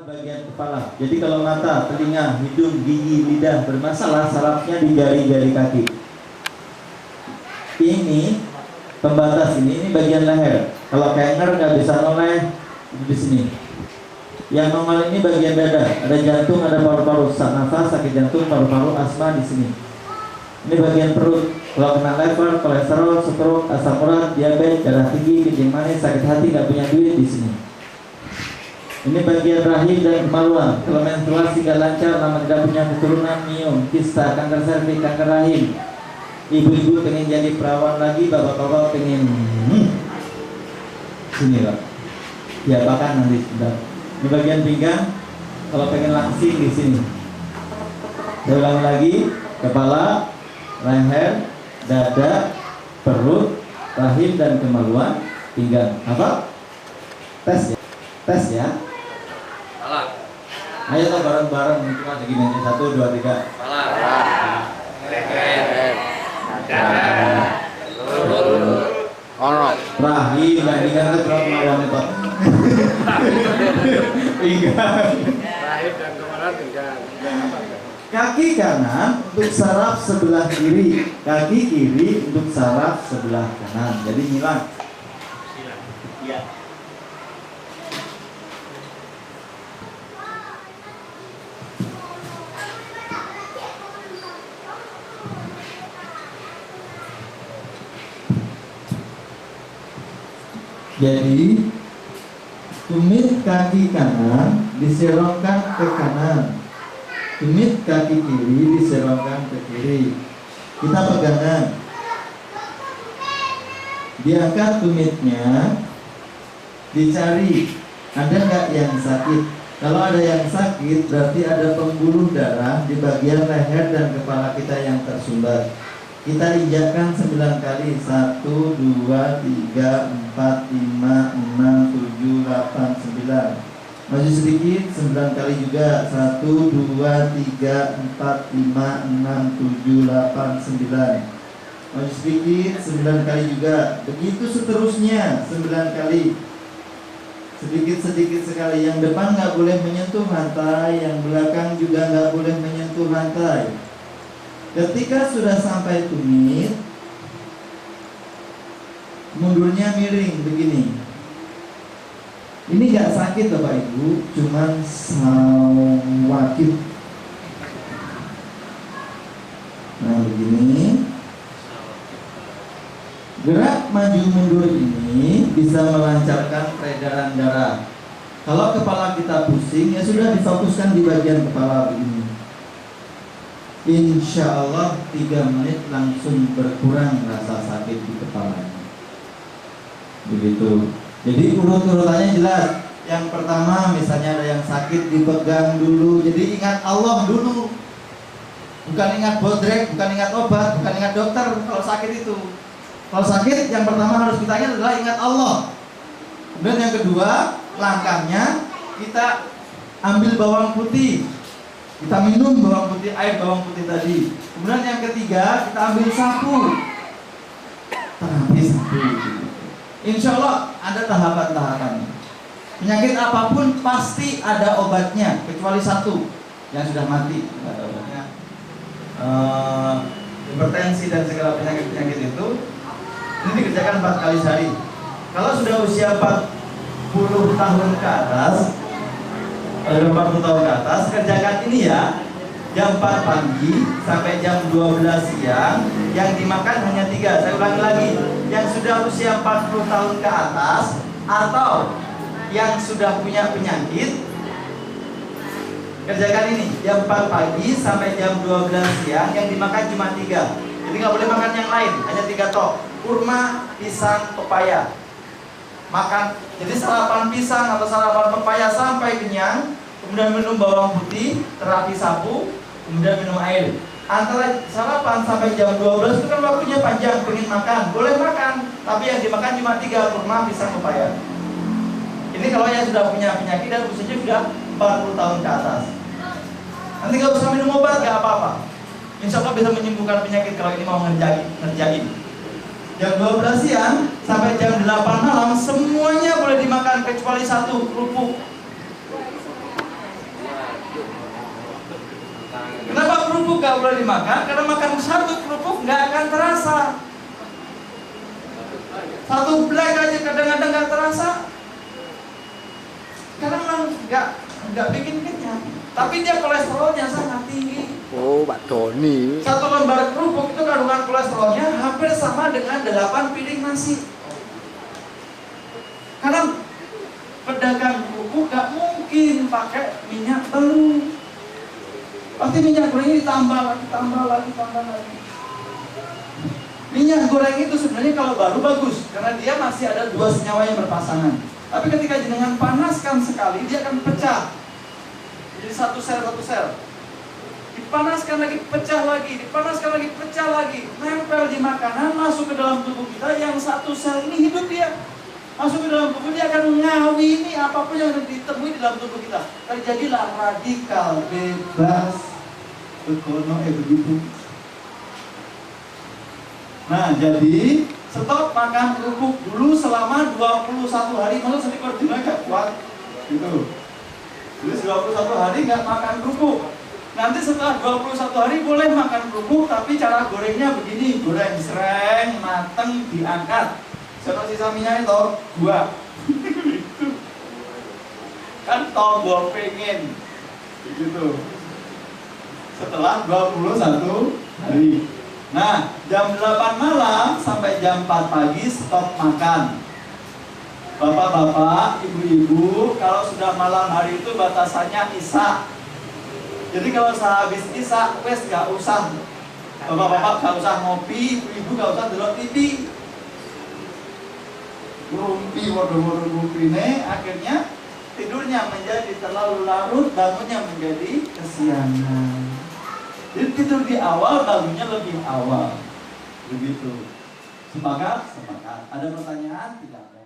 bagian kepala. Jadi kalau mata, telinga, hidung, gigi, lidah bermasalah, sarafnya di jari-jari kaki. Ini pembatas ini bagian leher. Kalau kanker nggak bisa noleh di sini. Yang normal ini bagian dada. Ada jantung, ada paru-paru, sesak nafas, sakit jantung, paru-paru, asma di sini. Ini bagian perut. Kalau kena lever, kolesterol, stroke, asam urat, diabetes, darah tinggi, kencing manis, sakit hati, nggak punya duit di sini. Ini bagian rahim dan kemaluan. Kalau menstruasi tidak lancar, lama tidak punya keturunan, miom, kista, kanker serviks, kanker rahim. Ibu-ibu pengen jadi perawan lagi, bapak-bapak pengen sini lah. Ya bahkan nanti sudah. Ini bagian pinggang. Kalau pengen langsing di sini. Saya ulang lagi, kepala, leher, dada, perut, rahim dan kemaluan, pinggang. Apa? Tes ya. Tes ya. Salah. Ayo lah bareng-bareng cuma segini aja. 1, 2, 3. Salah. Leher. Dada. Perut. Rahim, pinggang itu kalau kemaluan itu. Pinggang. Rahim dan kemaluan pinggang. Kaki kanan untuk saraf sebelah kiri, kaki kiri untuk saraf sebelah kanan. Jadi nyilang. Iya. Jadi tumit kaki kanan diserongkan ke kanan, tumit kaki kiri diserongkan ke kiri. Kita pegangan, diangkat tumitnya, dicari ada nggak yang sakit. Kalau ada yang sakit berarti ada pembuluh darah di bagian leher dan kepala kita yang tersumbat. Kita injakkan 9 kali. 1, 2, 3, 4, 5, 6, 7, 8, 9. Maju sedikit 9 kali juga. 1, 2, 3, 4, 5, 6, 7, 8, 9. Maju sedikit 9 kali juga. Begitu seterusnya 9 kali. Sedikit-sedikit sekali. Yang depan nggak boleh menyentuh lantai, yang belakang juga nggak boleh menyentuh lantai. Ketika sudah sampai tumit, mundurnya miring begini. Ini nggak sakit Bapak Ibu, cuman sawakit. Nah begini. Gerak maju mundur ini bisa melancarkan peredaran darah. Kalau kepala kita pusing, ya sudah difokuskan di bagian kepala begini. Insya Allah 3 menit langsung berkurang rasa sakit di kepalanya. Begitu. Jadi urut-urutannya jelas. Yang pertama misalnya ada yang sakit dipegang dulu. Jadi ingat Allah dulu. Bukan ingat bodrek, bukan ingat obat, bukan ingat dokter kalau sakit itu. Kalau sakit yang pertama harus kita ingat adalah ingat Allah. Kemudian yang kedua, langkahnya kita ambil bawang putih. Kita minum bawang putih, air bawang putih tadi. Kemudian yang ketiga, kita ambil sapu. Terapi sapu. Insya Allah ada tahapan-tahapannya. Penyakit apapun pasti ada obatnya, kecuali satu yang sudah mati. Ada obatnya. Hipertensi dan segala penyakit-penyakit itu ini dikerjakan 4 kali sehari. Kalau sudah usia 40 tahun ke atas, 40 tahun ke atas, kerjakan ini ya. Jam 4 pagi sampai jam 12 siang. Yang dimakan hanya 3. Saya ulangi lagi. Yang sudah usia 40 tahun ke atas atau yang sudah punya penyakit, kerjakan ini. Jam 4 pagi sampai jam 12 siang. Yang dimakan cuma 3. Jadi nggak boleh makan yang lain. Hanya 3 tok. Kurma, pisang, pepaya. Makan, jadi sarapan pisang atau sarapan pepaya sampai kenyang, kemudian minum bawang putih, terapi sapu, kemudian minum air. Antara sarapan sampai jam 12 itu kan waktunya panjang, pengen makan, boleh makan, tapi yang dimakan cuma 3, kurma, pisang, pepaya. Ini kalau yang sudah punya penyakit dan usianya sudah 40 tahun ke atas. Nanti nggak usah minum obat, nggak apa-apa. Insya Allah bisa menyembuhkan penyakit kalau ini mau ngerjain. Jam 12 siang sampai jam 8 malam semuanya boleh dimakan kecuali 1, kerupuk. Kenapa kerupuk gak boleh dimakan? Karena makan satu kerupuk nggak akan terasa. Satu black aja kadang-kadang nggak terasa. Karena memang nggak bikin kenyang. Tapi dia kolesterolnya sangat tinggi. Oh, Pak Doni. Satu lembar kerupuk itu kandungan kolesterolnya hampir sama dengan 8 piring nasi. Karena pedagang kerupuk gak mungkin pakai minyak telur. Pasti minyak goreng ditambah lagi. Minyak goreng itu sebenarnya kalau baru bagus, karena dia masih ada 2 senyawa yang berpasangan. Tapi ketika jenengan panaskan sekali, dia akan pecah. Jadi satu sel. Dipanaskan lagi, pecah lagi, pecah lagi. Nempel di makanan, masuk ke dalam tubuh kita. Yang satu sel ini hidup dia. Masuk ke dalam tubuh, dia akan ngawini apapun yang ditemui di dalam tubuh kita. Terjadilah radikal bebas begono begitu. Nah, jadi stop makan kerupuk dulu selama 21 hari. Malah sedikit gak kuat gitu. Jadi 21 hari nggak makan kerupuk. Nanti setelah 21 hari boleh makan kerupuk, tapi cara gorengnya begini, goreng sereng, mateng, diangkat. Sono sisa minyak itu gua. Kan tau gua pengen begitu. Setelah 21 hari. Nah, jam 8 malam sampai jam 4 pagi stop makan. Bapak-bapak, ibu-ibu, kalau sudah malam hari itu batasannya isya. Jadi kalau sehabis isya, wes gak usah. Bapak-bapak gak usah ngopi, ibu-ibu gak usah delok TV. Rumpi akhirnya tidurnya menjadi terlalu larut, bangunnya menjadi kesiangan. Jadi tidur di awal, bangunnya lebih awal. Begitu. Sepakat? Sepakat. Ada pertanyaan? Tidak ada.